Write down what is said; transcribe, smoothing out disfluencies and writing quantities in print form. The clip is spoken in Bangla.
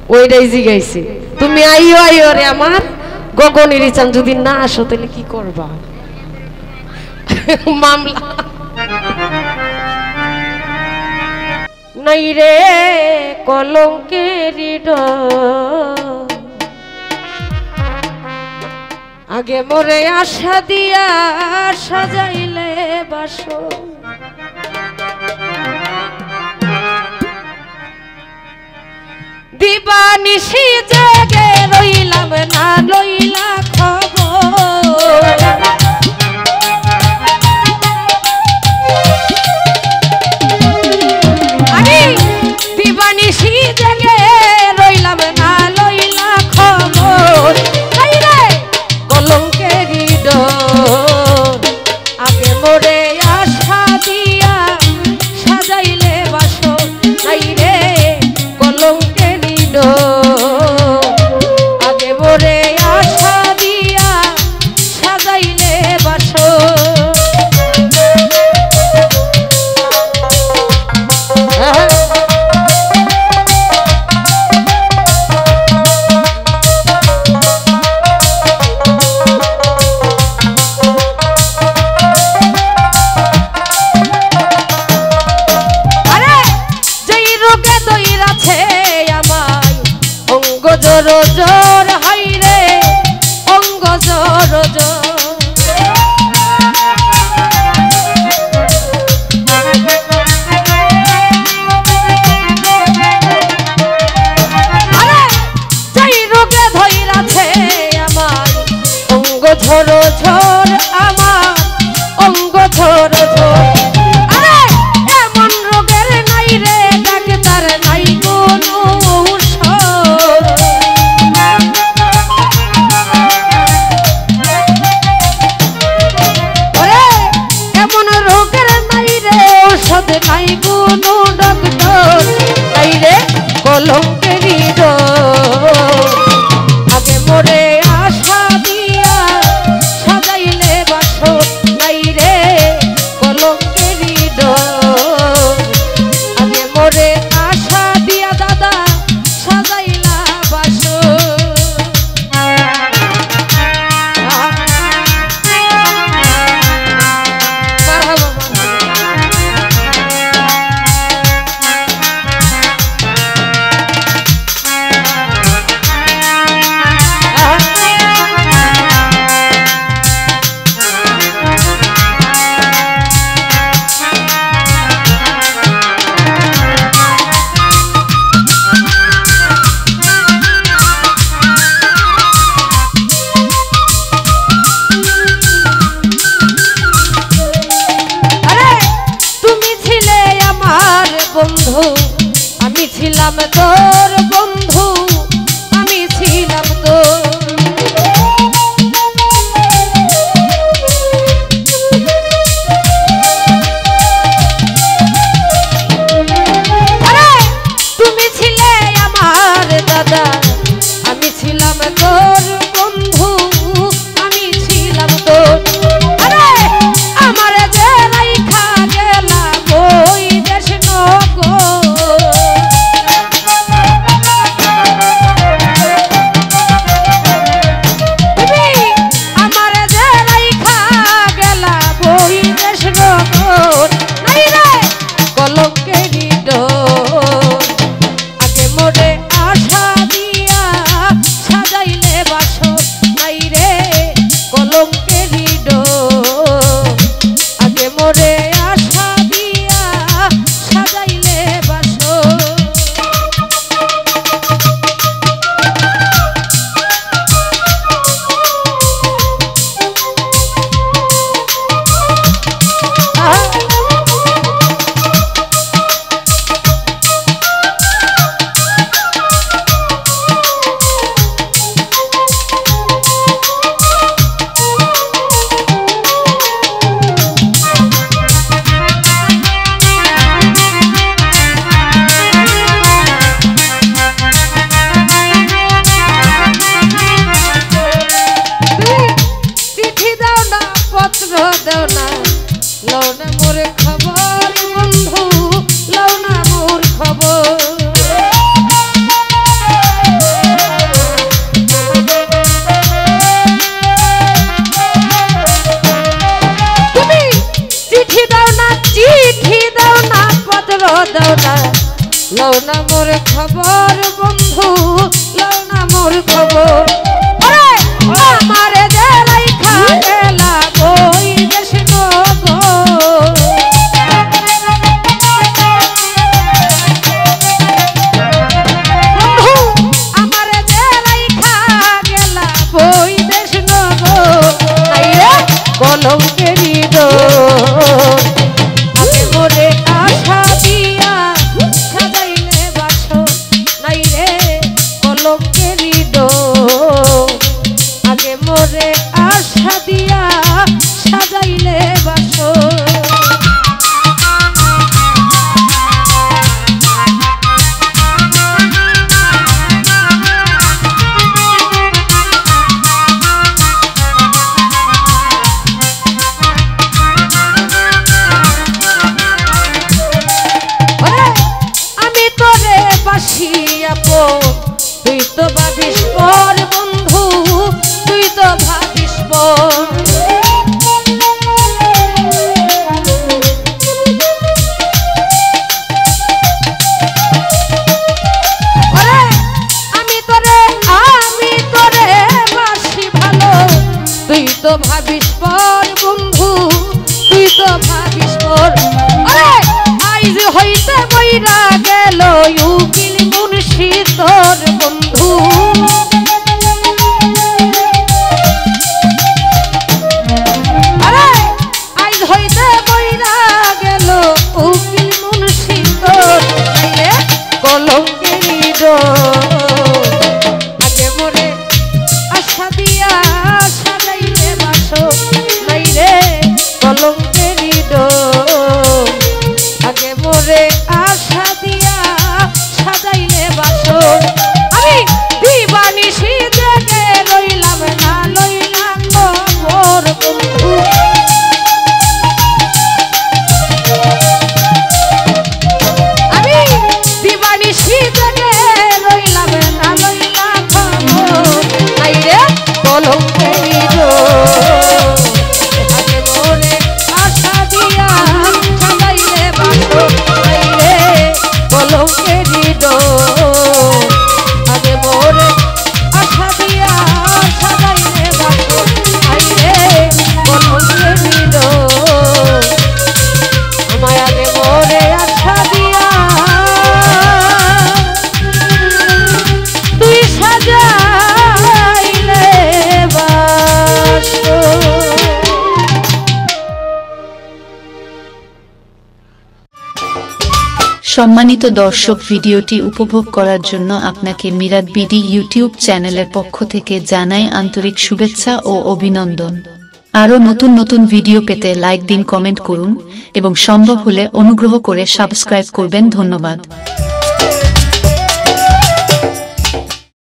ওইটাই জিগাইছে তুমি আইও আইও রে আমার গগনের চান যদি না আসো তাহলে কি করবা মামলা নাই রে কলঙ্কের আগে মোরে আশা দিয়া সাজাইলে বাসর দিবানিশি জেগে রইলাম না লইলা খবর আরে দিবানিশি জেগে রইলাম না লইলা খবর নাই রে কলঙ্কের ডোর আগে মোরে আশা দিয়া সাজাইলে বাসর নাই রে কলঙ্কের আগে মোরে আশা দিয়া সাজাইলে বাসর জোর জোর হাই রে অঙ্গ জোর জোর আরে যাই রোগে ধইরাছে আমার অঙ্গ ঝোর ঝোর আমার অঙ্গ ঝোর ঝোর আরে এমন রোগের নাই রে ডাক্তার নাই কোনো নাই কোনো ডক্টর নাই রে কলঙ্কের আগে মোরে আশা দিয়া সাজাইলে বাসর নাই রে কলঙ্কের আগে মোরে আশা দিয়া দাদা সাজাইলা বাসর বন্ধু আমি ছিলাম তোর বন্ধু আমি ছিলাম তোর আরে তুমি ছিলে আমার দাদা আমি ছিলাম তোর বন্ধু আমি ছিলাম তোর আরে আমার যে রাইখা গেলা ওই দেশ না মোর খবর বন্ধু, লও না মোর খবর। আমারে যে রাইখা গেলা বই দেশ গো, আমারে যে রাইখা গেলা বই দেশ গো, নাই রে কলঙ্কেরি ডোর। আগে মোরে আশা দিয়া সাজাইলে বাসর, নাই রে কলঙ্কেরি ডোর। আগে মোরে আশা দিয়া সাজাইলে বাসর। আমি তোরে বাসি আপন, তুই তো ভাবিস পর বন্ধু, তুই তো ভাবিস পর। আমি তোরে বাসি ভালো, তুই তো ভাবিস পর বন্ধু, তুই তো ভাবিস পর। আইজ হইতে বইরা গেল উকিল মুন্সি তোর বন্ধু, আইজ হইতে বইরা গেল উকিল মুন্সি তোর, কলঙ্কেরি ডোর। আগে মোরে আশা দিয়া সাজাইলে বাসর, নাই রে কলঙ্কেরি ডোর। আগে মোরে আশা দিয়া সাজাইলে বাসর। আমি দিবানিশি জেগে রইলাম না, লইলাম খবর বন্ধু। আমি দিবানিশি জেগে রইলাম না, লইলাম খবর, নাই রে কলঙ্কেরি ডোর। আগে মোরে আশা দিয়া সাজাইলে বাসর, নাই রে কলঙ্কেরি ডোর। আগে মোরে আশা দিয়া সাজাইলে বাসর, নাই রে কলঙ্কেরি ডোর। আমায় আগে মোরে আশা দিয়া তুই সাজাইলে বাসর। সম্মানিত দর্শক, ভিডিওটি উপভোগ করার জন্য আপনাকে মিরাত বিডি ইউটিউব চ্যানেলের পক্ষ থেকে জানাই আন্তরিক শুভেচ্ছা ও অভিনন্দন। আরও নতুন নতুন ভিডিও পেতে লাইক দিন, কমেন্ট করুন এবং সম্ভব হলে অনুগ্রহ করে সাবস্ক্রাইব করবেন। ধন্যবাদ।